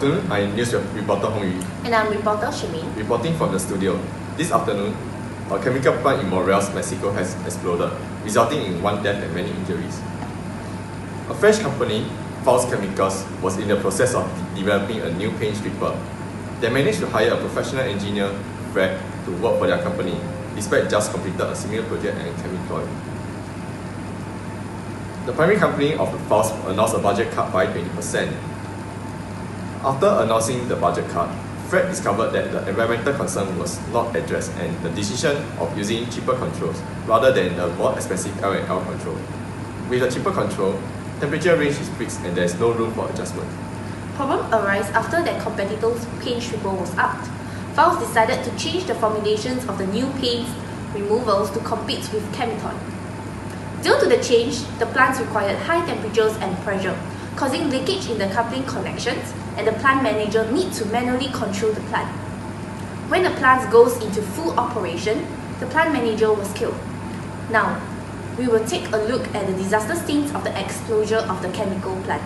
afternoon, I'm news reporter Hong Yu. And I'm reporter Shermaine. Reporting from the studio. This afternoon, a chemical plant in Montreal, Mexico has exploded, resulting in one death and many injuries. A French company, Faust Chemicals, was in the process of developing a new paint stripper. They managed to hire a professional engineer, Fred, to work for their company, despite just completed a similar project and chemical. The primary company of the Faust announced a budget cut by 20%. After announcing the budget cut, Fred discovered that the environmental concern was not addressed and the decision of using cheaper controls rather than the more expensive L&L control. With a cheaper control, temperature range is fixed and there is no room for adjustment. Problem arose after their competitor's paint stripper was upped. Faust decided to change the formulations of the new paint removals to compete with Chemiton. Due to the change, the plants required high temperatures and pressure, causing leakage in the coupling connections, and the plant manager needs to manually control the plant. When the plant goes into full operation, the plant manager was killed. Now, we will take a look at the disaster scenes of the explosion of the chemical plant.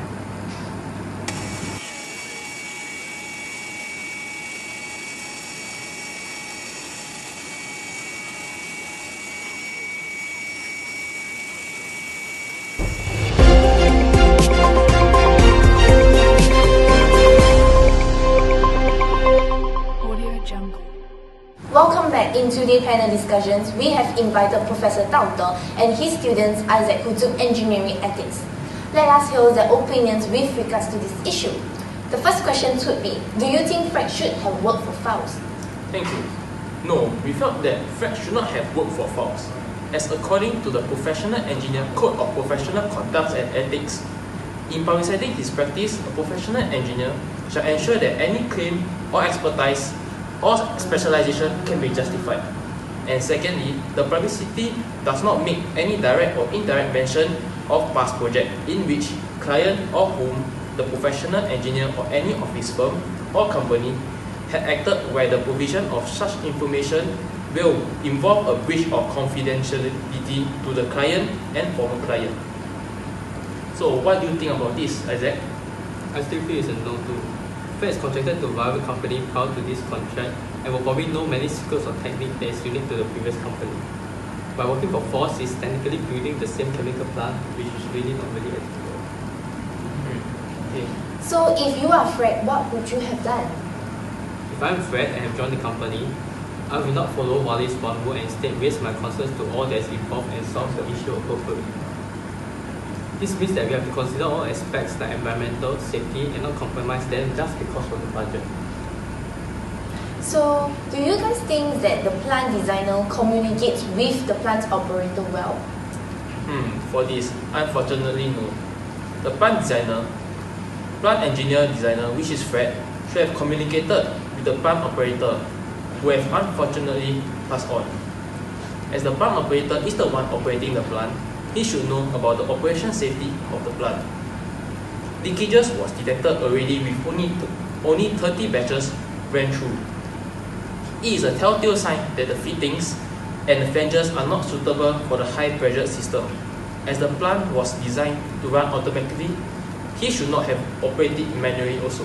Welcome back. In today's panel discussions, we have invited Professor Dao and his students Issac, who took engineering ethics. Let us hear their opinions with regards to this issue. The first question would be, do you think Fred should have worked for Faust? Thank you. No, we felt that Fred should not have worked for Faust, as according to the Professional Engineer Code of Professional Conduct and Ethics, in publicizing his practice, a professional engineer shall ensure that any claim or expertise or specialization can be justified. And secondly, the publicity does not make any direct or indirect mention of past project in which client or whom the professional engineer or any of his firm or company had acted where the provision of such information will involve a breach of confidentiality to the client and former client. So what do you think about this, Issac? I still feel it's a no too. Fred is contracted to a rival company prior to this contract and will probably know many secrets or techniques that is unique to the previous company. By working for Faust, he is technically building the same chemical plant, which is really not really ethical. Okay. So if you are Fred, what would you have done? If I am Fred and have joined the company, I will not follow Wally's one and instead raise my concerns to all that is involved and solve the issue appropriately. This means that we have to consider all aspects like environmental, safety, and not compromise them just because of the budget. So, do you guys think that the plant designer communicates with the plant operator well? For this, unfortunately no. The plant engineer designer, which is Fred, should have communicated with the plant operator, who have unfortunately passed on. As the plant operator is the one operating the plant, he should know about the operation safety of the plant. Leakages was detected already with only 30 batches ran through. It is a telltale sign that the fittings and the flanges are not suitable for the high pressure system. As the plant was designed to run automatically, he should not have operated manually also.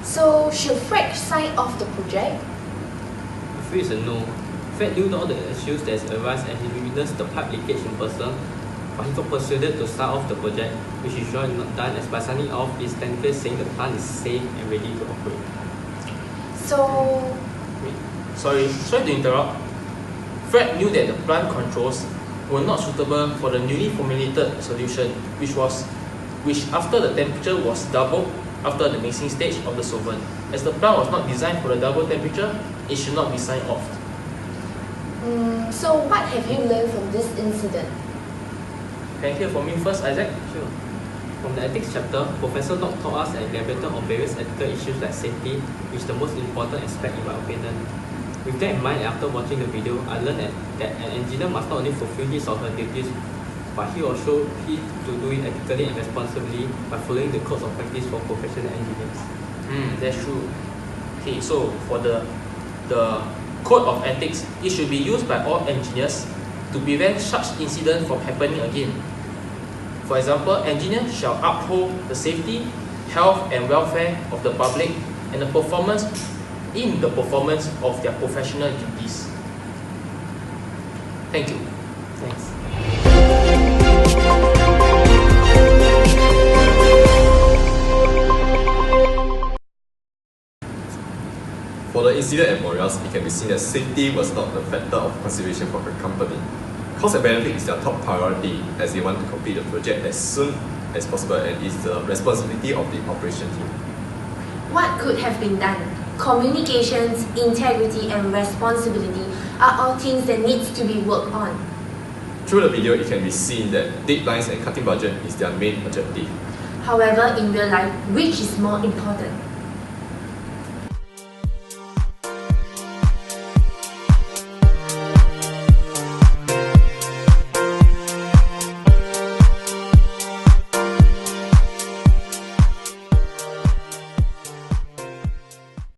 So, should Fred sign off the project? I feel it's a no. Fred knew all the issues that arose and he witnessed the pipe leakage in person, but he got persuaded to start off the project, which he should not done, as by signing off is technically saying the plant is safe and ready to operate. So... Sorry to interrupt. Fred knew that the plant controls were not suitable for the newly formulated solution, which after the temperature was doubled after the mixing stage of the solvent. As the plant was not designed for the double temperature, it should not be signed off. So what have you learned from this incident? Can you hear from me first, Issac? Sure. From the ethics chapter, Professor Dao taught us and elaborated on various ethical issues like safety, which is the most important aspect in my opinion. With that in mind, after watching the video, I learned that an engineer must not only fulfill his or her duties, but he or she to do it ethically and responsibly by following the codes of practice for professional engineers. That's true. Okay, so for the code of ethics, it should be used by all engineers to prevent such incidents from happening again. For example, engineers shall uphold the safety, health and welfare of the public, and the performance of their professional duties. Thank you. Thanks. For the incident at Montreal, it can be seen that safety was not a factor of consideration for the company. Cost and benefit is their top priority as they want to complete the project as soon as possible and is the responsibility of the operation team. What could have been done? Communications, integrity, and responsibility are all things that needs to be worked on. Through the video, it can be seen that deadlines and cutting budget is their main objective. However, in real life, which is more important?